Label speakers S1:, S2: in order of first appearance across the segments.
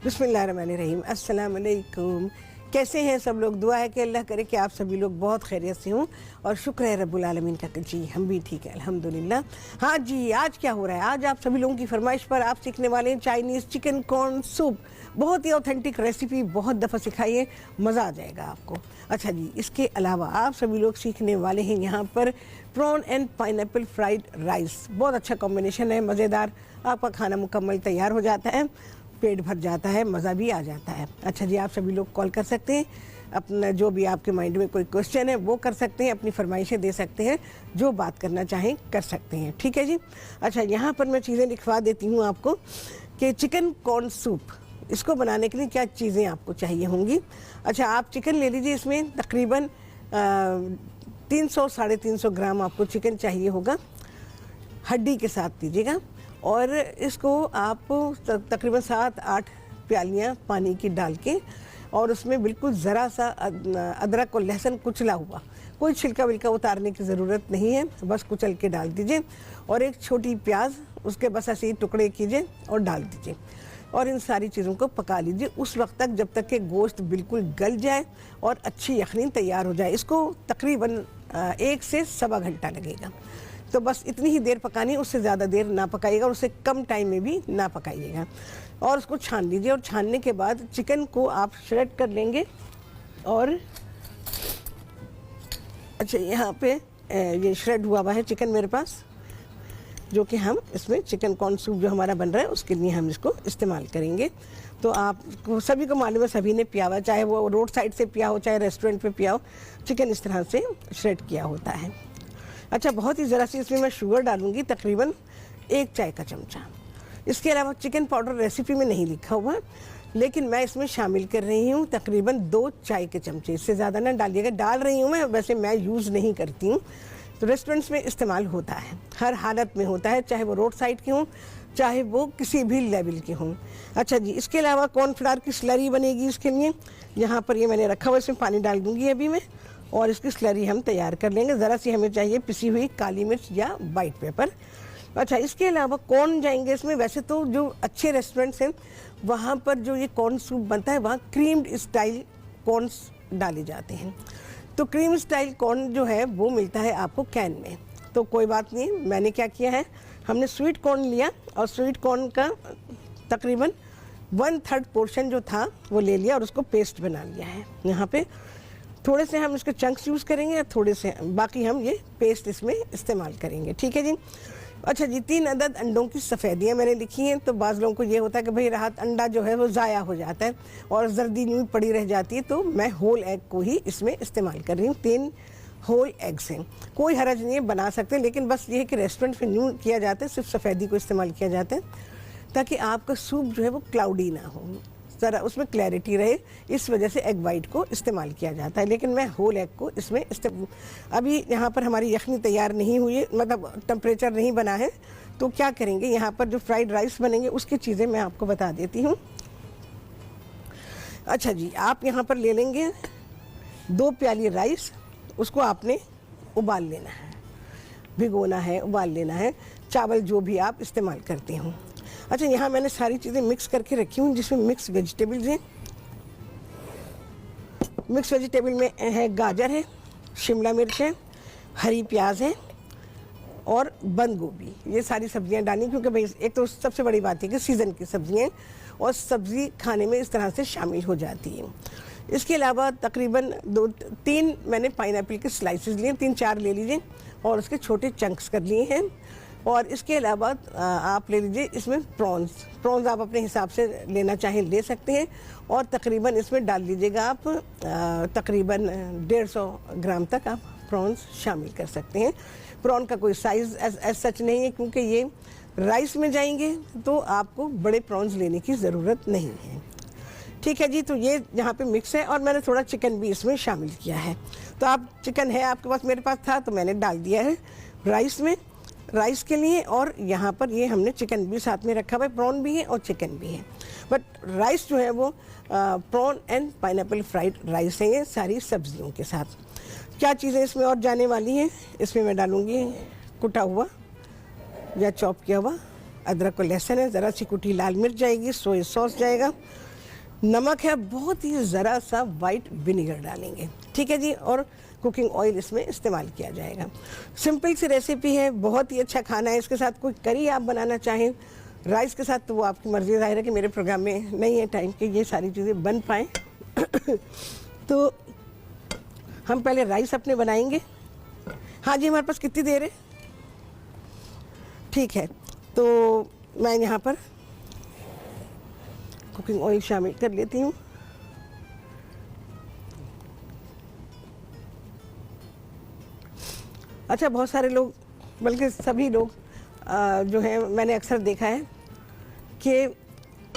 S1: बिस्मिल्लाहिर्रहमानिर्रहीम। अस्सलाम वालेकुम। कैसे हैं सब लोग? दुआ है कि अल्लाह करे कि आप सभी लोग बहुत खैरियत से हों और शुक्र है रब्बुल आलमीन का। जी हम भी ठीक है अल्हम्दुलिल्लाह। हाँ जी, आज क्या हो रहा है? आज आप सभी लोगों की फरमाइश पर आप सीखने वाले हैं चाइनीज़ चिकन कॉर्न सूप। बहुत ही ऑथेंटिक रेसिपी, बहुत दफ़ा सिखाइए, मज़ा आ जाएगा आपको। अच्छा जी, इसके अलावा आप सभी लोग सीखने वाले हैं यहाँ पर prawn and pineapple fried rice. बहुत अच्छा कॉम्बिनेशन है, मज़ेदार। आपका खाना मुकम्मल तैयार हो जाता है, पेट भर जाता है, मज़ा भी आ जाता है। अच्छा जी, आप सभी लोग कॉल कर सकते हैं, अपना जो भी आपके माइंड में कोई क्वेश्चन है वो कर सकते हैं, अपनी फरमाइशें दे सकते हैं, जो बात करना चाहें कर सकते हैं। ठीक है जी। अच्छा, यहाँ पर मैं चीज़ें लिखवा देती हूँ आपको कि चिकन कॉर्न सूप, इसको बनाने के लिए क्या चीज़ें आपको चाहिए होंगी। अच्छा, आप चिकन ले लीजिए, इसमें तकरीबन 300 साढ़े 300 ग्राम आपको चिकन चाहिए होगा, हड्डी के साथ लीजिएगा। और इसको आप तकरीबन 7-8 प्यालियाँ पानी की डाल के, और उसमें बिल्कुल ज़रा सा अदरक और लहसुन कुचला हुआ, कोई छिलका विलका उतारने की ज़रूरत नहीं है, बस कुचल के डाल दीजिए। और एक छोटी प्याज, उसके बस ऐसे ही टुकड़े कीजिए और डाल दीजिए, और इन सारी चीज़ों को पका लीजिए उस वक्त तक जब तक कि गोश्त बिल्कुल गल जाए और अच्छी यखनी तैयार हो जाए। इसको तकरीबन 1 से सवा घंटा लगेगा। तो बस इतनी ही देर पकानी, उससे ज़्यादा देर ना पकाइएगा, उससे कम टाइम में भी ना पकाइएगा। और उसको छान लीजिए, और छानने के बाद चिकन को आप श्रेड कर लेंगे। और अच्छा, यहाँ पे ये श्रेड हुआ है चिकन मेरे पास, जो कि हम इसमें चिकन कॉर्न सूप जो हमारा बन रहा है उसके लिए हम इसको इस्तेमाल करेंगे। तो आपको सभी को मालूम है, सभी ने पिया हुआ, चाहे वो रोड साइड से पिया हो, चाहे रेस्टोरेंट पे पिया हो, चिकन इस तरह से श्रेड किया होता है। अच्छा, बहुत ही ज़रा सी इसमें मैं शुगर डालूंगी, तकरीबन 1 चाय का चमचा। इसके अलावा चिकन पाउडर रेसिपी में नहीं लिखा हुआ, लेकिन मैं इसमें शामिल कर रही हूँ तकरीबन 2 चाय के चमचे। इससे ज़्यादा ना डालिएगा। डाल रही हूँ मैं, वैसे मैं यूज़ नहीं करती हूँ, तो रेस्टोरेंट्स में इस्तेमाल होता है, हर हालत में होता है, चाहे वो रोड साइड के हों, चाहे वो किसी भी लेवल के हों। अच्छा जी, इसके अलावा कॉर्नफ्लावर की स्लरी बनेगी इसके लिए। यहाँ पर ये मैंने रखा हुआ, इसमें पानी डाल दूँगी अभी मैं, और इसकी स्लरी हम तैयार कर लेंगे। ज़रा सी हमें चाहिए पिसी हुई काली मिर्च या वाइट पेपर। अच्छा, इसके अलावा कॉर्न जाएंगे इसमें। वैसे तो जो अच्छे रेस्टोरेंट्स हैं वहाँ पर जो ये कॉर्न सूप बनता है, वहाँ क्रीम्ड स्टाइल कॉर्न्स डाले जाते हैं। तो क्रीम स्टाइल कॉर्न जो है वो मिलता है आपको कैन में। तो कोई बात नहीं, मैंने क्या किया है, हमने स्वीट कॉर्न लिया, और स्वीट कॉर्न का तकरीबन 1/3 पोर्शन जो था वो ले लिया, और उसको पेस्ट बना लिया है। यहाँ पे थोड़े से हम इसके चंक्स यूज़ करेंगे, थोड़े से बाकी हम ये पेस्ट इसमें इस्तेमाल करेंगे। ठीक है जी। अच्छा जी, 3 अदद अंडों की सफ़ेदियाँ मैंने लिखी हैं। तो बाज़ लोगों को ये होता है कि भाई राहत अंडा जो है वो ज़ाया हो जाता है और जर्दी यूँ पड़ी रह जाती है, तो मैं होल एग को ही इसमें इस्तेमाल कर रही हूँ। 3 होल एग्स हैं, कोई हरज नहीं है, बना सकते हैं, लेकिन बस ये है कि रेस्टोरेंट में यूँ किया जाता है, सिर्फ सफ़ेदी को इस्तेमाल किया जाता है, ताकि आपका सूप जो है वो क्लाउडी ना हो, ज़रा उसमें क्लैरिटी रहे, इस वजह से एग वाइट को इस्तेमाल किया जाता है। लेकिन मैं होल एग को इसमें अभी यहाँ पर हमारी यखनी तैयार नहीं हुई है, मतलब टेम्परेचर नहीं बना है, तो क्या करेंगे, यहाँ पर जो फ्राइड राइस बनेंगे उसकी चीज़ें मैं आपको बता देती हूँ। अच्छा जी, आप यहाँ पर ले लेंगे 2 प्याली राइस, उसको आपने उबाल लेना है, भिगोना है, उबाल लेना है, चावल जो भी आप इस्तेमाल करते हो। अच्छा, यहाँ मैंने सारी चीज़ें मिक्स करके रखी हूँ, जिसमें मिक्स वेजिटेबल्स हैं। मिक्स वेजिटेबल में है गाजर है, शिमला मिर्च है, हरी प्याज है और बंद गोभी। ये सारी सब्जियाँ डाली, क्योंकि भाई एक तो सबसे बड़ी बात है कि सीज़न की सब्जियाँ और सब्ज़ी खाने में इस तरह से शामिल हो जाती है। इसके अलावा तकरीबन 2-3 मैंने पाइनएप्पल के स्लाइसेस लिए, 3-4 ले लीजिए, और उसके छोटे चंक्स कर लिए हैं। और इसके अलावा आप ले लीजिए इसमें प्रॉन्स आप अपने हिसाब से लेना चाहें ले सकते हैं, और तकरीबन इसमें डाल लीजिएगा आप तकरीबन 150 ग्राम तक आप प्रॉन्स शामिल कर सकते हैं। प्रॉन का कोई साइज़ एज सच नहीं है, क्योंकि ये राइस में जाएंगे तो आपको बड़े प्रॉन्स लेने की ज़रूरत नहीं है। ठीक है जी, तो ये यहाँ पे मिक्स है, और मैंने थोड़ा चिकन भी इसमें शामिल किया है। तो आप चिकन है आपके पास, मेरे पास था तो मैंने डाल दिया है राइस में, राइस के लिए। और यहाँ पर ये हमने चिकन भी साथ में रखा हुआ है, प्रॉन भी है और चिकन भी है, बट राइस जो है वो prawn and pineapple fried rice है, ये सारी सब्जियों के साथ। क्या चीज़ें इसमें और जाने वाली हैं, इसमें मैं डालूँगी कुटा हुआ या चॉप किया हुआ अदरक और लहसुन है, ज़रा सी कुटी लाल मिर्च जाएगी, सोया सॉस जाएगा, नमक है, बहुत ही ज़रा सा वाइट विनेगर डालेंगे, ठीक है जी। और कुकिंग ऑयल इसमें इस्तेमाल किया जाएगा। सिंपल सी रेसिपी है, बहुत ही अच्छा खाना है। इसके साथ कोई करी आप बनाना चाहें राइस के साथ तो वो आपकी मर्ज़ी, ज़ाहिर है कि मेरे प्रोग्राम में नहीं है टाइम कि ये सारी चीज़ें बन पाएँ तो हम पहले राइस अपने बनाएंगे। हाँ जी, हमारे पास कितनी देर है? ठीक है, तो मैं यहाँ पर कुकिंग ऑयल शामिल कर लेती हूँ। अच्छा, बहुत सारे लोग, बल्कि सभी लोग जो है, मैंने अक्सर देखा है कि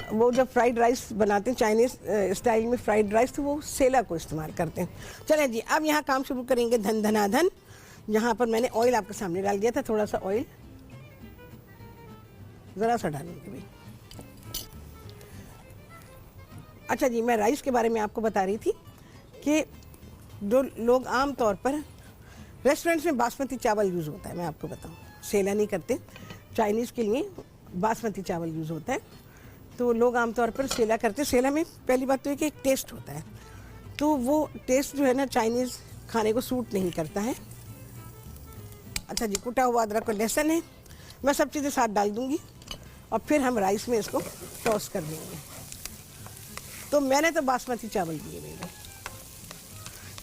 S1: वो जब फ्राइड राइस बनाते हैं चाइनीज़ स्टाइल में फ्राइड राइस, तो वो सेला को इस्तेमाल करते हैं। चलें जी, अब यहाँ काम शुरू करेंगे धन धना धन। यहाँ पर मैंने ऑयल आपके सामने डाल दिया था, थोड़ा सा ऑयल ज़रा सा डालेंगे भाई। अच्छा जी, मैं राइस के बारे में आपको बता रही थी कि जो लोग आम तौर पर रेस्टोरेंट्स में बासमती चावल यूज़ होता है, मैं आपको बताऊं, सेला नहीं करते, चाइनीज़ के लिए बासमती चावल यूज़ होता है, तो लोग आमतौर पर सेला करते हैं। सेला में पहली बात तो ये कि एक टेस्ट होता है, तो वो टेस्ट जो है ना चाइनीज़ खाने को सूट नहीं करता है। अच्छा जी, कुटा हुआ अदरक और लहसुन है, मैं सब चीज़ें साथ डाल दूँगी और फिर हम राइस में इसको टॉस कर देंगे। तो मैंने तो बासमती चावल दिए मेरे,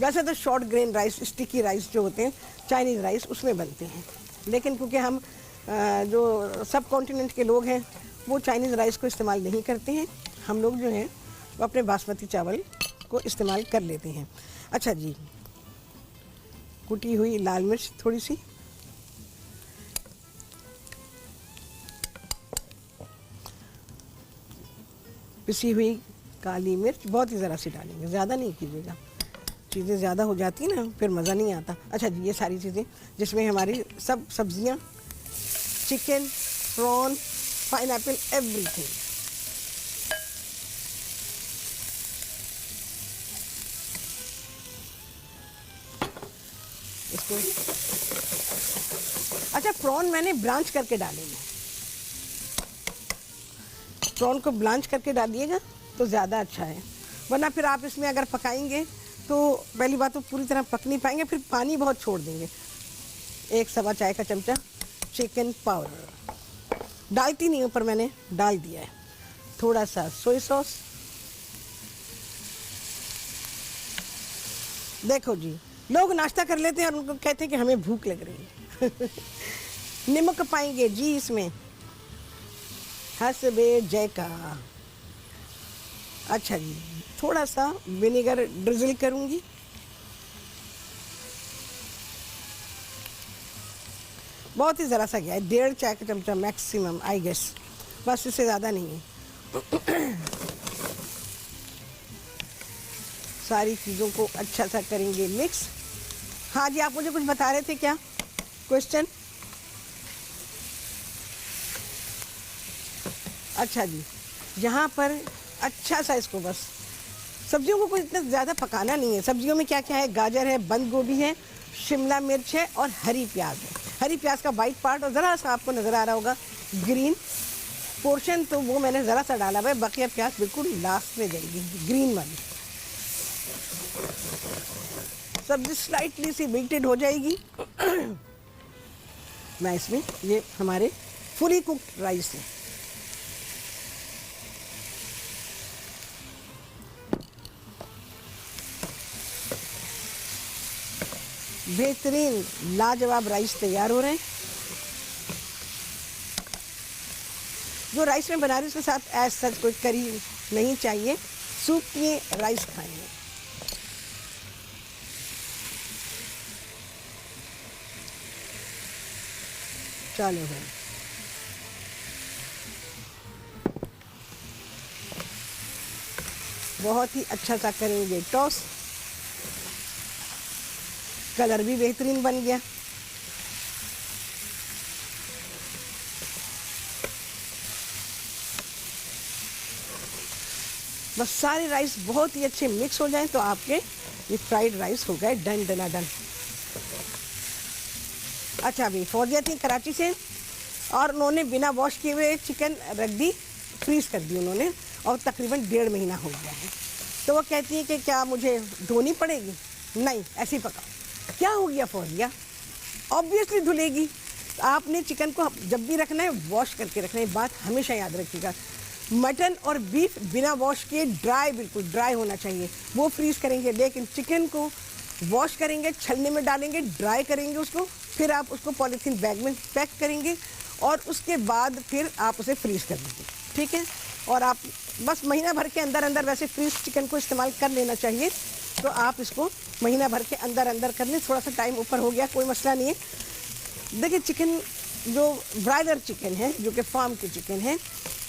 S1: वैसे तो short grain rice, sticky rice जो होते हैं चाइनीज़ राइस, उसमें बनते हैं, लेकिन क्योंकि हम जो सब कॉन्टिनेंट के लोग हैं वो चाइनीज़ राइस को इस्तेमाल नहीं करते हैं, हम लोग जो हैं वो अपने बासमती चावल को इस्तेमाल कर लेते हैं। अच्छा जी, कुटी हुई लाल मिर्च थोड़ी सी, पिसी हुई काली मिर्च बहुत ही ज़रा सी डालेंगे, ज़्यादा नहीं कीजिएगा, चीज़ें ज़्यादा हो जाती है ना फिर मज़ा नहीं आता। अच्छा जी, ये सारी चीज़ें जिसमें हमारी सब सब्जियां, चिकन, प्रॉन, पाइनएप्पल, एवरीथिंग। इसको अच्छा, प्रॉन मैंने ब्लांच करके डालेंगे, प्रॉन को ब्लांच करके डालिएगा तो ज़्यादा अच्छा है, वरना फिर आप इसमें अगर पकाएंगे तो पहली बात तो पूरी तरह पक नहीं पाएंगे, फिर पानी बहुत छोड़ देंगे। 1 सवा चाय का चमचा चिकन पाउडर डालती नहीं हूँ, पर मैंने डाल दिया है। थोड़ा सा सोया सॉस, देखो जी, लोग नाश्ता कर लेते हैं और उनको कहते हैं कि हमें भूख लग रही है नमक पाएंगे जी इसमें, हसबे जय का। अच्छा जी, थोड़ा सा विनेगर ड्रिजल करूंगी, बहुत ही ज़रा सा गया है, 1.5 चाय का चमचा मैक्सिमम आई गेस, बस इससे ज़्यादा नहीं है। सारी चीज़ों को अच्छा सा करेंगे मिक्स। हाँ जी, आप मुझे कुछ बता रहे थे, क्या क्वेश्चन? अच्छा जी, यहाँ पर अच्छा सा इसको बस, सब्जियों को कोई इतना ज़्यादा पकाना नहीं है। सब्जियों में क्या क्या है? गाजर है, बंद गोभी है, शिमला मिर्च है और हरी प्याज है। हरी प्याज का वाइट पार्ट और ज़रा सा आपको नज़र आ रहा होगा ग्रीन पोर्शन, तो वो मैंने ज़रा सा डाला हुआ है, बाकी प्याज बिल्कुल लास्ट में जाएगी, ग्रीन वाली। सब्जी स्लाइटली सी बिल्टेड हो जाएगी मैं इसमें, ये हमारे फुली कुक्ड राइस है। बेहतरीन लाजवाब राइस तैयार हो रहे हैं। जो राइस में बना रही उसके साथ एज सच कोई करी नहीं चाहिए, सूप में राइस खाएंगे। चलो है, बहुत ही अच्छा सा करेंगे टॉस, कलर भी बेहतरीन बन गया। बस सारे राइस बहुत ही अच्छे मिक्स हो जाएं तो आपके ये फ्राइड राइस हो गए डन डना डन। अच्छा अभी फौजिया थी कराची से और उन्होंने बिना वॉश किए हुए चिकन रख दी, फ्रीज कर दी उन्होंने, और तकरीबन 1.5 महीना हो गया है। तो वो कहती है कि क्या मुझे धोनी पड़ेगी? नहीं, ऐसे ही पकाओ। क्या हो गया फौजिया? ऑब्वियसली धुलेगी। आपने चिकन को जब भी रखना है वॉश करके रखना है, बात हमेशा याद रखिएगा। मटन और बीफ बिना वॉश किए ड्राई, बिल्कुल ड्राई होना चाहिए, वो फ्रीज़ करेंगे। लेकिन चिकन को वॉश करेंगे, छलने में डालेंगे, ड्राई करेंगे उसको, फिर आप उसको पॉलीथीन बैग में पैक करेंगे और उसके बाद फिर आप उसे फ्रीज़ कर दीजिए, ठीक है। और आप बस महीना भर के अंदर अंदर वैसे फ्रीज चिकन को इस्तेमाल कर लेना चाहिए। तो आप इसको महीना भर के अंदर अंदर कर लें। थोड़ा सा टाइम ऊपर हो गया, कोई मसला नहीं है। देखिए, चिकन जो ब्रायलर चिकन है, जो कि फार्म के चिकन है,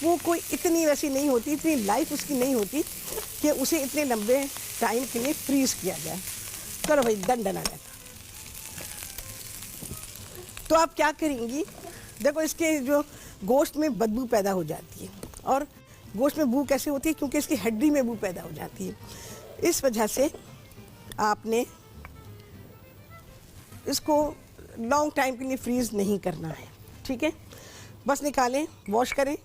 S1: वो कोई इतनी वैसी नहीं होती, इतनी लाइफ उसकी नहीं होती कि उसे इतने लंबे टाइम के लिए फ्रीज किया जाए। चलो भाई, दंडन आ जाए। तो आप क्या करेंगी, देखो इसके जो गोश्त में बदबू पैदा हो जाती है। और गोश्त में बू कैसे होती है? क्योंकि इसकी हड्डी में बू पैदा हो जाती है। इस वजह से आपने इसको लॉन्ग टाइम के लिए फ्रीज़ नहीं करना है, ठीक है। बस निकालें, वॉश करें।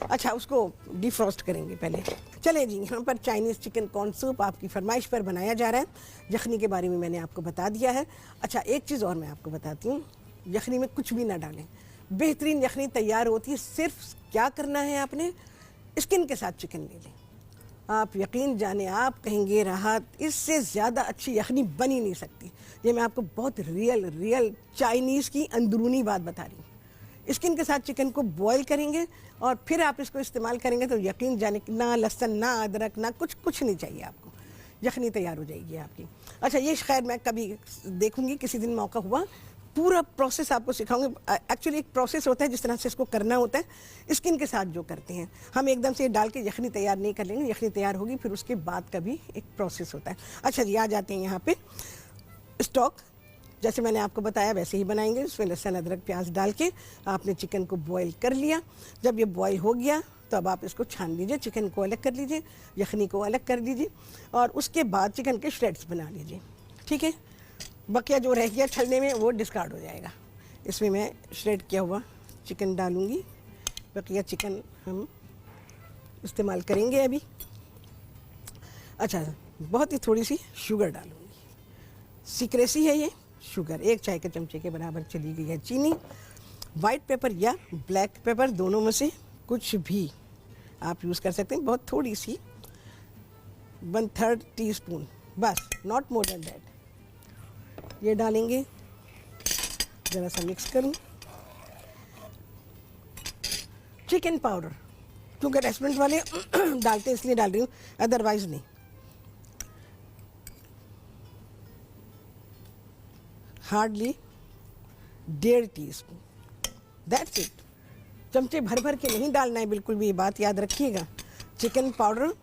S1: अच्छा, उसको डिफ्रॉस्ट करेंगे पहले। चलें जी, यहाँ पर चाइनीज़ चिकन कॉर्न सूप आपकी फरमाइश पर बनाया जा रहा है। यखनी के बारे में मैंने आपको बता दिया है। अच्छा, एक चीज़ और मैं आपको बताती हूँ, यखनी में कुछ भी ना डालें, बेहतरीन यखनी तैयार होती है। सिर्फ क्या करना है, आपने स्किन के साथ चिकन ले लें। आप यकीन जाने, आप कहेंगे राहत, इससे ज़्यादा अच्छी यखनी बन ही नहीं सकती। ये मैं आपको बहुत रियल चाइनीज़ की अंदरूनी बात बता रही हूँ। स्किन के साथ चिकन को बॉईल करेंगे और फिर आप इसको इस्तेमाल करेंगे तो यकीन जाने, ना लहसुन, ना अदरक, ना कुछ नहीं चाहिए आपको, यखनी तैयार हो जाएगी आपकी। अच्छा, ये खैर मैं कभी देखूँगी, किसी दिन मौका हुआ पूरा प्रोसेस आपको सिखाऊंगे। एक्चुअली एक प्रोसेस होता है जिस तरह से इसको करना होता है स्किन के साथ जो करते हैं। हम एकदम से डाल के यखनी तैयार नहीं कर लेंगे, यखनी तैयार होगी फिर उसके बाद का भी एक प्रोसेस होता है। अच्छा जी, आ जाते हैं यहाँ पे स्टॉक। जैसे मैंने आपको बताया वैसे ही बनाएंगे। उसमें लहसुन, अदरक, प्याज डाल के आपने चिकन को बॉईल कर लिया। जब ये बॉईल हो गया तो अब आप इसको छान लीजिए, चिकन को अलग कर लीजिए, यखनी को अलग कर लीजिए और उसके बाद चिकन के श्रेड्स बना लीजिए, ठीक है। बकिया जो रह गया छलने में वो डिस्कार्ड हो जाएगा। इसमें मैं श्रेड किया हुआ चिकन डालूंगी। बकिया चिकन हम इस्तेमाल करेंगे अभी। अच्छा, बहुत ही थोड़ी सी शुगर डालूंगी। सीक्रेसी है ये शुगर, 1 चाय के चमचे के बराबर चली गई है चीनी। वाइट पेपर या ब्लैक पेपर, दोनों में से कुछ भी आप यूज़ कर सकते हैं। बहुत थोड़ी सी, 1/3 टीस्पून बस, नॉट मोर देन दैट। ये डालेंगे, ज़रा सा मिक्स करूं। चिकन पाउडर, क्योंकि रेस्टोरेंट वाले डालते हैं इसलिए डाल रही हूँ, अदरवाइज नहीं। Hardly 1.5 teaspoon, that's it. चमचे भर भर के नहीं डालना है बिल्कुल भी, ये बात याद रखिएगा। चिकन पाउडर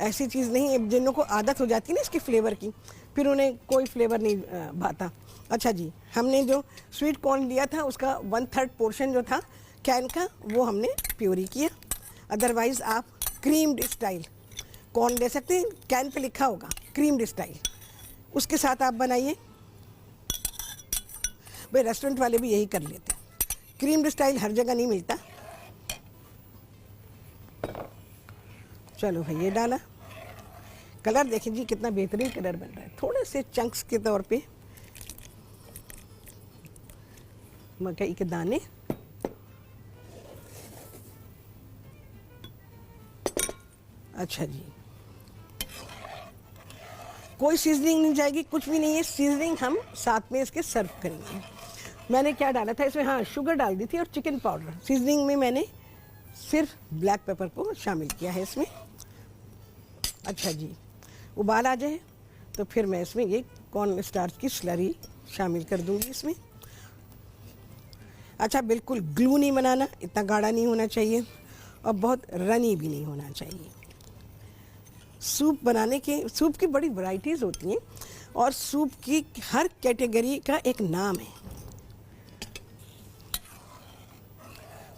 S1: ऐसी चीज़ नहीं है, जिन लोगों को आदत हो जाती है ना इसके फ्लेवर की, फिर उन्हें कोई फ्लेवर नहीं भाता। अच्छा जी, हमने जो स्वीट कॉर्न लिया था उसका 1/3 पोर्शन जो था कैन का, वो हमने प्योरी किया। अदरवाइज़ आप क्रीम्ड स्टाइल कॉर्न ले सकते हैं, कैन पे लिखा होगा क्रीम्ड स्टाइल, उसके साथ आप बनाइए। भाई रेस्टोरेंट वाले भी यही कर लेते हैं, क्रीम्ड स्टाइल हर जगह नहीं मिलता। चलो भाई, ये डाला। कलर देखिए जी कितना बेहतरीन कलर बन रहा है। थोड़े से चंक्स के तौर पे मकई के दाने, अच्छा जी, कोई सीजनिंग नहीं जाएगी, कुछ भी नहीं है। सीजनिंग हम साथ में इसके सर्व करेंगे। मैंने क्या डाला था इसमें, हाँ, शुगर डाल दी थी और चिकन पाउडर। सीजनिंग में मैंने सिर्फ ब्लैक पेपर को शामिल किया है इसमें। अच्छा जी, उबाल आ जाए तो फिर मैं इसमें ये कॉर्न स्टार्च की स्लरी शामिल कर दूंगी इसमें। अच्छा, बिल्कुल ग्लू नहीं बनाना, इतना गाढ़ा नहीं होना चाहिए और बहुत रनी भी नहीं होना चाहिए। सूप बनाने के, सूप की बड़ी वैरायटीज़ होती हैं और सूप की हर कैटेगरी का एक नाम है।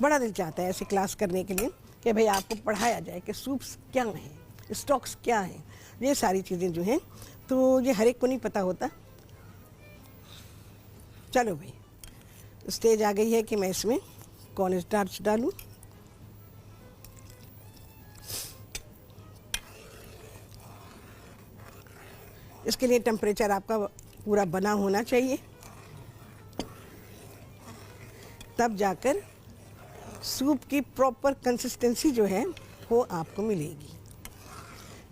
S1: बड़ा दिल चाहता है ऐसे क्लास करने के लिए कि भाई आपको पढ़ाया जाए कि सूप्स क्या हैं, स्टॉक्स क्या हैं, ये सारी चीज़ें जो हैं, तो ये हर एक को नहीं पता होता। चलो भाई, स्टेज आ गई है कि मैं इसमें कॉर्न स्टार्च डालूं। इसके लिए टेम्परेचर आपका पूरा बना होना चाहिए, तब जाकर सूप की प्रॉपर कंसिस्टेंसी जो है वो आपको मिलेगी।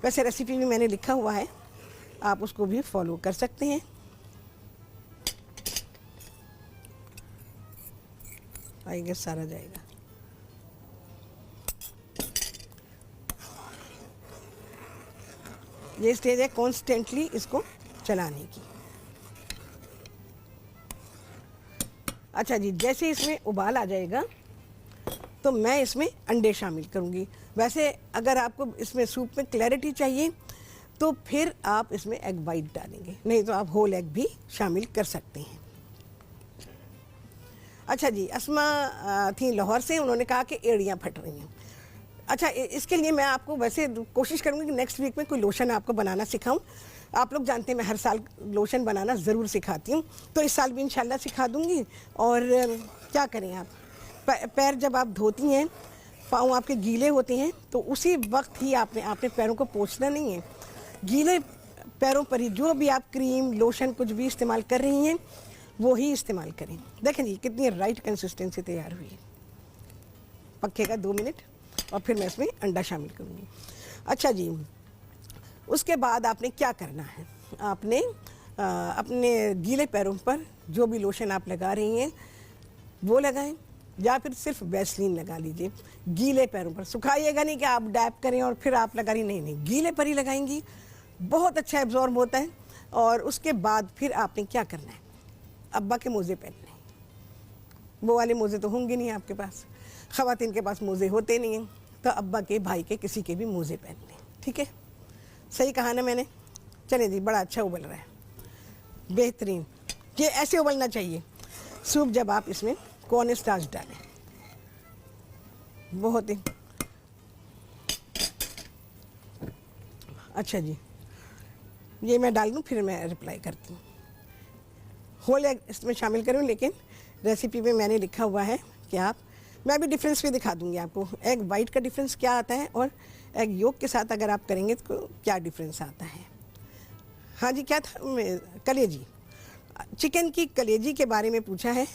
S1: वैसे रेसिपी में मैंने लिखा हुआ है, आप उसको भी फॉलो कर सकते हैं। आई गेस सारा जाएगा। ये स्टेज है कॉन्स्टेंटली इसको चलाने की। अच्छा जी, जैसे इसमें उबाल आ जाएगा तो मैं इसमें अंडे शामिल करूँगी। वैसे अगर आपको इसमें सूप में क्लैरिटी चाहिए तो फिर आप इसमें एग वाइट डालेंगे, नहीं तो आप होल एग भी शामिल कर सकते हैं। अच्छा जी, अस्मा थी लाहौर से, उन्होंने कहा कि एड़ियाँ फट रही हैं। अच्छा, इसके लिए मैं आपको वैसे कोशिश करूँगी कि नेक्स्ट वीक में कोई लोशन आपको बनाना सिखाऊं। आप लोग जानते हैं मैं हर साल लोशन बनाना ज़रूर सिखाती हूँ, तो इस साल भी इंशाल्लाह सिखा दूँगी। और क्या करें आप, पैर जब आप धोती हैं, पाँव आपके गीले होते हैं, तो उसी वक्त ही आपने पैरों को पोंछना नहीं है। गीले पैरों पर ही जो भी आप क्रीम लोशन कुछ भी इस्तेमाल कर रही हैं वो ही इस्तेमाल करें। देखें जी कितनी राइट कंसिस्टेंसी तैयार हुई है। पकेगा 2 मिनट और फिर मैं इसमें अंडा शामिल करूँगी। अच्छा जी, उसके बाद आपने क्या करना है, आपने अपने गीले पैरों पर जो भी लोशन आप लगा रही हैं वो लगाएं, या फिर सिर्फ वैसलीन लगा लीजिए गीले पैरों पर। सुखाइएगा नहीं कि आप डैप करें और फिर आप लगा रही, नहीं, गीले पर ही लगाएंगी, बहुत अच्छा एब्जॉर्ब होता है। और उसके बाद फिर आपने क्या करना है, अब्बा के मोज़े पहनने, वो वाले मोज़े तो होंगे नहीं आपके पास, ख़वातीन के पास मोज़े होते नहीं हैं, तो अब्बा के, भाई के, किसी के भी मोज़े पहनने। ठीक है, सही कहा ना मैंने? चले जी, बड़ा अच्छा उबल रहा है, बेहतरीन। ये ऐसे उबलना चाहिए सूप जब आप इसमें कॉर्न स्टार्च डालें, बहुत ही अच्छा जी। ये मैं डाल दूँ फिर मैं रिप्लाई करती हूँ। होल एग इसमें शामिल करूँ, लेकिन रेसिपी में मैंने लिखा हुआ है कि मैं भी डिफरेंस भी दिखा दूँगी आपको, एग वाइट का डिफरेंस क्या आता है और एग योक के साथ अगर आप करेंगे तो क्या डिफरेंस आता है। हाँ जी, क्या था, कलेजी, चिकन की कलेजी के बारे में पूछा है,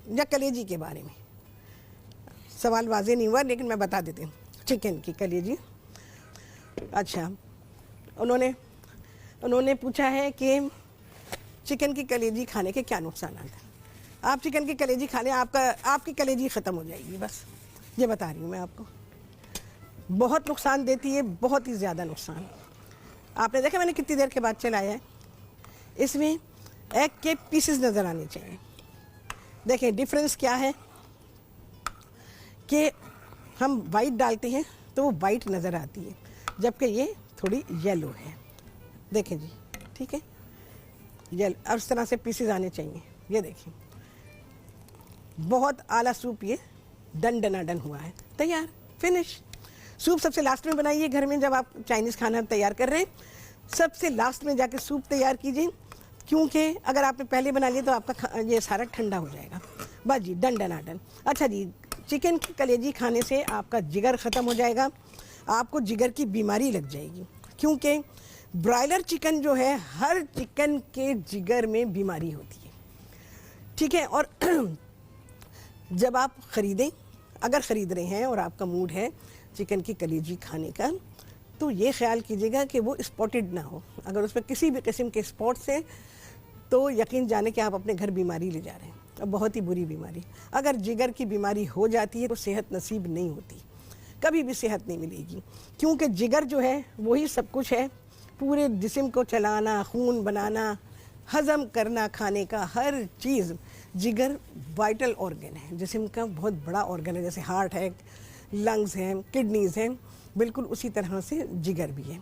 S1: या कलेजी के बारे में सवाल वाज़ेह नहीं हुआ, लेकिन मैं बता देती हूँ। चिकन की कलेजी, अच्छा, उन्होंने पूछा है कि चिकन की कलेजी खाने के क्या नुकसान हैं। आप चिकन की कलेजी खा लें, आपकी कलेजी ख़त्म हो जाएगी, बस ये बता रही हूँ मैं आपको। बहुत नुकसान देती है, बहुत ही ज़्यादा नुकसान। आपने देखा मैंने कितनी देर के बाद चलाया है। इसमें एग के पीसेस नज़र आने चाहिए। देखें डिफरेंस क्या है कि हम वाइट डालते हैं तो वो वाइट नज़र आती है, जबकि ये थोड़ी येलो है। देखें जी, ठीक है, येलो, और इस तरह से पीसेस आने चाहिए। ये देखें, बहुत आला सूप ये डन डनाडन हुआ है, तैयार, फिनिश। सूप सबसे लास्ट में बनाइए घर में, जब आप चाइनीज़ खाना तैयार कर रहे हैं सबसे लास्ट में जाके सूप तैयार कीजिए, क्योंकि अगर आपने पहले बना लिया तो आपका ये सारा ठंडा हो जाएगा। बस जी, डन डनाडन। अच्छा जी, चिकन की कलेजी खाने से आपका जिगर ख़त्म हो जाएगा, आपको जिगर की बीमारी लग जाएगी, क्योंकि ब्रॉयलर चिकन जो है, हर चिकन के जिगर में बीमारी होती है। ठीक है, और जब आप ख़रीदें, अगर ख़रीद रहे हैं और आपका मूड है चिकन की कलेजी खाने का, तो ये ख्याल कीजिएगा कि वो स्पॉटेड ना हो। अगर उस पर किसी भी किस्म के स्पॉट्स हैं तो यकीन जाने कि आप अपने घर बीमारी ले जा रहे हैं, और बहुत ही बुरी बीमारी। अगर जिगर की बीमारी हो जाती है तो सेहत नसीब नहीं होती, कभी भी सेहत नहीं मिलेगी, क्योंकि जिगर जो है वही सब कुछ है, पूरे जिस्म को चलाना, खून बनाना, हज़म करना, खाने का हर चीज़। जिगर वाइटल ऑर्गन है, जिस्म का बहुत बड़ा ऑर्गन है, जैसे हार्ट है, लंग्स हैं, किडनीज़ हैं, बिल्कुल उसी तरह से जिगर भी है।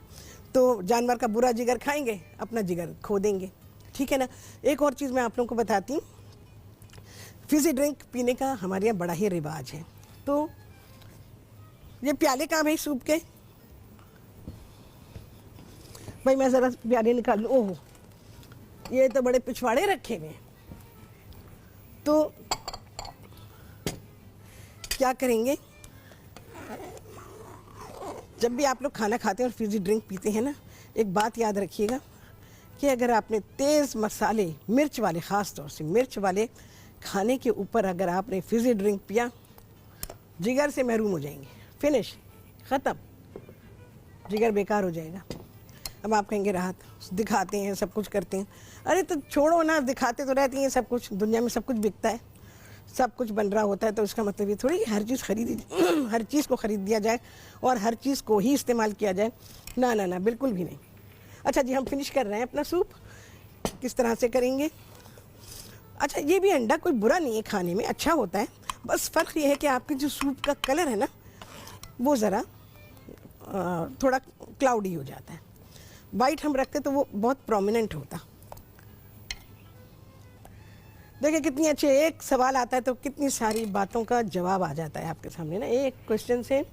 S1: तो जानवर का बुरा जिगर खाएंगे, अपना जिगर खो देंगे। ठीक है ना। एक और चीज़ मैं आप लोगों को बताती हूँ, फिज़ी ड्रिंक पीने का हमारे यहाँ बड़ा ही रिवाज है। तो ये प्याले कहाँ भाई सूप के, भाई मैं ज़रा प्याले निकाल लूँ। ओह, ये तो बड़े पिछवाड़े रखे हुए हैं। तो क्या करेंगे, जब भी आप लोग खाना खाते हैं और फिज़ी ड्रिंक पीते हैं ना, एक बात याद रखिएगा कि अगर आपने तेज़ मसाले, मिर्च वाले, ख़ास तौर से मिर्च वाले खाने के ऊपर अगर आपने फिज़ी ड्रिंक पिया, जिगर से महरूम हो जाएंगे, फिनिश, ख़त्म, जिगर बेकार हो जाएगा। अब आप कहेंगे राहत, दिखाते हैं, सब कुछ करते हैं। अरे तो छोड़ो ना, दिखाते तो रहती हैं सब कुछ, दुनिया में सब कुछ बिकता है, सब कुछ बन रहा होता है, तो इसका मतलब ये थोड़ी हर चीज़ खरीदी हर चीज़ को ख़रीद दिया जाए और हर चीज़ को ही इस्तेमाल किया जाए। ना ना ना, बिल्कुल भी नहीं। अच्छा जी, हम फिनिश कर रहे हैं अपना सूप, किस तरह से करेंगे। अच्छा, ये भी अंडा कोई बुरा नहीं है, खाने में अच्छा होता है, बस फ़र्क ये है कि आपके जो सूप का कलर है ना, वो ज़रा थोड़ा क्लाउडी हो जाता है। वाइट हम रखते तो वो बहुत प्रोमिनेंट होता। देखिए कितनी अच्छी, एक सवाल आता है तो कितनी सारी बातों का जवाब आ जाता है आपके सामने ना, एक क्वेश्चन से।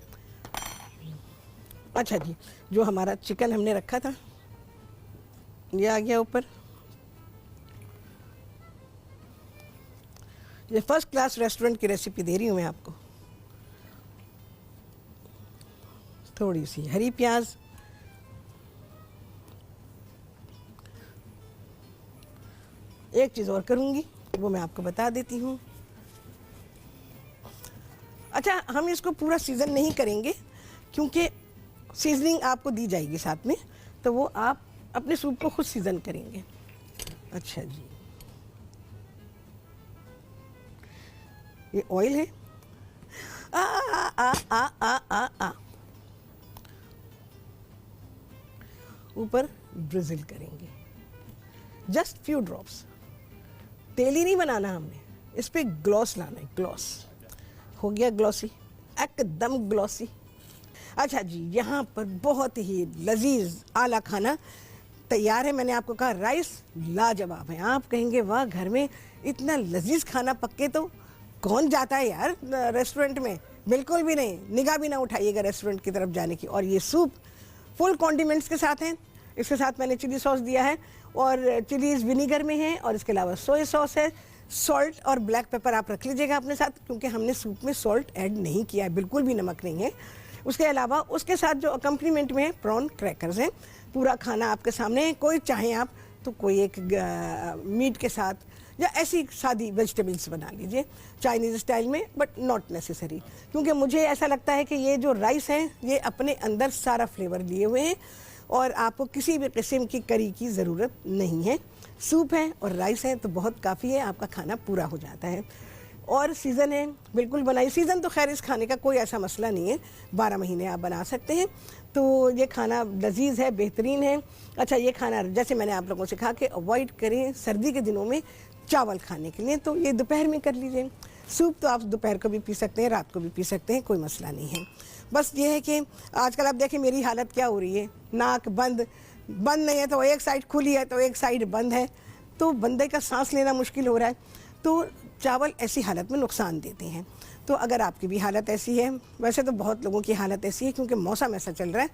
S1: अच्छा जी, जो हमारा चिकन हमने रखा था ये आ गया ऊपर। ये फर्स्ट क्लास रेस्टोरेंट की रेसिपी दे रही हूँ मैं आपको। थोड़ी सी हरी प्याज, एक चीज़ और करूँगी वो मैं आपको बता देती हूँ। अच्छा, हम इसको पूरा सीज़न नहीं करेंगे क्योंकि सीजनिंग आपको दी जाएगी साथ में, तो वो आप अपने सूप को खुद सीज़न करेंगे। अच्छा जी, ये ऑयल है। आ आ आ आ आ आ आ ऊपर ब्रिजिल करेंगे, जस्ट फ्यू ड्रॉप्स। तेल ही नहीं बनाना हमने, इस पे ग्लॉस लाना है, ग्लॉस। हो गया ग्लॉसी, एकदम ग्लॉसी। अच्छा जी, यहाँ पर बहुत ही लजीज आला खाना तैयार है। मैंने आपको कहा राइस लाजवाब है। आप कहेंगे वाह, घर में इतना लजीज खाना पक्के तो कौन जाता है यार रेस्टोरेंट में। बिल्कुल भी नहीं, निगाह भी ना उठाइएगा रेस्टोरेंट की तरफ जाने की। और ये सूप फुल कॉन्डिमेंट्स के साथ हैं। इसके साथ मैंने चिली सॉस दिया है और चिलीज़ विनीगर में है, और इसके अलावा सोया सॉस है। सॉल्ट और ब्लैक पेपर आप रख लीजिएगा अपने साथ, क्योंकि हमने सूप में सॉल्ट ऐड नहीं किया है, बिल्कुल भी नमक नहीं है। उसके अलावा उसके साथ जो अकम्पनीमेंट में है प्रॉन क्रैकर्स हैं। पूरा खाना आपके सामने है। कोई चाहे आप तो कोई एक मीट के साथ या ऐसी सादी वेजिटेबल्स बना लीजिए चाइनीज़ स्टाइल में, बट नॉट नेसेसरी, क्योंकि मुझे ऐसा लगता है कि ये जो राइस हैं ये अपने अंदर सारा फ्लेवर लिए हुए हैं और आपको किसी भी किस्म की करी की ज़रूरत नहीं है। सूप है और राइस है तो बहुत काफ़ी है, आपका खाना पूरा हो जाता है। और सीज़न है, बिल्कुल बनाइए। सीज़न तो खैर इस खाने का कोई ऐसा मसला नहीं है, 12 महीने आप बना सकते हैं। तो ये खाना लजीज है, बेहतरीन है। अच्छा, ये खाना जैसे मैंने आप लोगों से कहा कि अवॉइड करें सर्दी के दिनों में चावल खाने के लिए, तो ये दोपहर में कर लीजिए। सूप तो आप दोपहर को भी पी सकते हैं, रात को भी पी सकते हैं, कोई मसला नहीं है। बस ये है कि आजकल आप देखें मेरी हालत क्या हो रही है, नाक बंद नहीं है तो एक साइड खुली है तो एक साइड बंद है, तो बंदे का सांस लेना मुश्किल हो रहा है। तो चावल ऐसी हालत में नुकसान देते हैं। तो अगर आपकी भी हालत ऐसी है, वैसे तो बहुत लोगों की हालत ऐसी है क्योंकि मौसम ऐसा चल रहा है,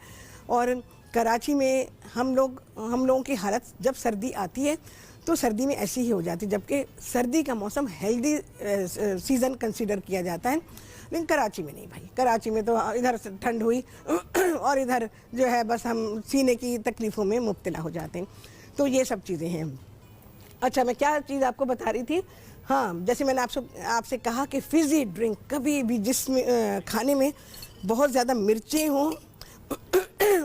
S1: और कराची में हम लोगों की हालत जब सर्दी आती है तो सर्दी में ऐसी ही हो जाती है, जबकि सर्दी का मौसम हेल्दी सीज़न कंसीडर किया जाता है। लेकिन कराची में नहीं भाई, कराची में तो इधर से ठंड हुई और इधर जो है बस हम सीने की तकलीफ़ों में मुब्तला हो जाते हैं। तो ये सब चीज़ें हैं। अच्छा, मैं क्या चीज़ आपको बता रही थी, हाँ, जैसे मैंने आपसे कहा कि फिज़ी ड्रिंक कभी भी जिसमें खाने में बहुत ज़्यादा मिर्चें हों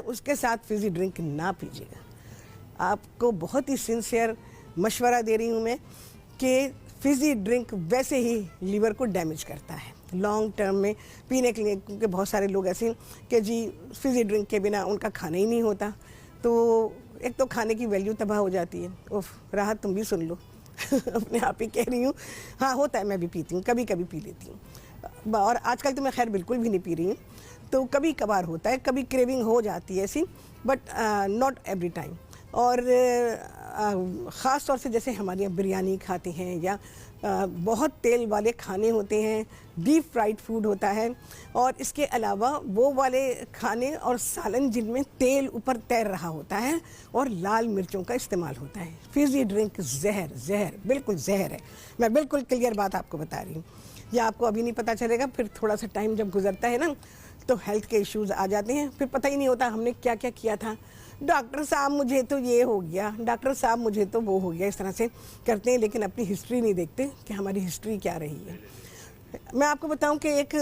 S1: उसके साथ फिज़ी ड्रिंक ना पीजिएगा। आपको बहुत ही सिंसियर मशवरा दे रही हूँ मैं कि फिज़ी ड्रिंक वैसे ही लीवर को डैमेज करता है लॉन्ग टर्म में पीने के लिए, क्योंकि बहुत सारे लोग ऐसे कि जी फिज़ी ड्रिंक के बिना उनका खाना ही नहीं होता, तो एक तो खाने की वैल्यू तबाह हो जाती है। उफ, राहत तुम भी सुन लो अपने आप ही कह रही हूँ। हाँ, होता है, मैं भी पीती हूँ, कभी कभी पी लेती हूँ, और आजकल तो मैं खैर बिल्कुल भी नहीं पी रही हूँ, तो कभी कभार होता है, कभी क्रेविंग हो जाती है ऐसी, बट नॉट एवरी टाइम। और ख़ास तौर से जैसे हमारे यहाँ बिरयानी खाते हैं या बहुत तेल वाले खाने होते हैं, डीप फ्राइड फूड होता है, और इसके अलावा वो वाले खाने और सालन जिनमें तेल ऊपर तैर रहा होता है और लाल मिर्चों का इस्तेमाल होता है। फिज़ी ड्रिंक जहर बिल्कुल जहर है। मैं बिल्कुल क्लियर बात आपको बता रही हूँ। ये आपको अभी नहीं पता चलेगा, फिर थोड़ा सा टाइम जब गुजरता है ना तो हेल्थ के इश्यूज़ आ जाते हैं, फिर पता ही नहीं होता हमने क्या क्या किया था। डॉक्टर साहब मुझे तो ये हो गया, डॉक्टर साहब मुझे तो वो हो गया, इस तरह से करते हैं, लेकिन अपनी हिस्ट्री नहीं देखते कि हमारी हिस्ट्री क्या रही है। मैं आपको बताऊं कि एक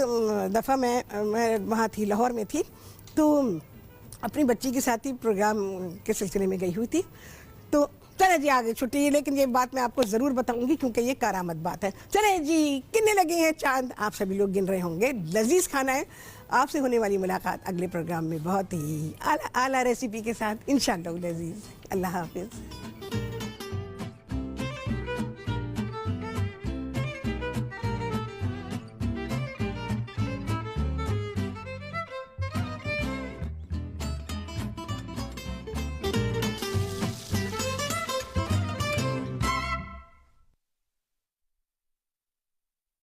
S1: दफ़ा मैं वहाँ थी, लाहौर में थी, तो अपनी बच्ची के साथ ही प्रोग्राम के सिलसिले में गई हुई थी। तो चले जी आगे छुट्टी, लेकिन ये बात मैं आपको ज़रूर बताऊंगी क्योंकि ये कारामत बात है। चले जी, कितने लगे हैं चांद, आप सभी लोग गिन रहे होंगे। लजीज खाना है। आपसे होने वाली मुलाकात अगले प्रोग्राम में बहुत ही आला रेसिपी के साथ इंशाअल्लाह लजीज। अल्लाह हाफिज़।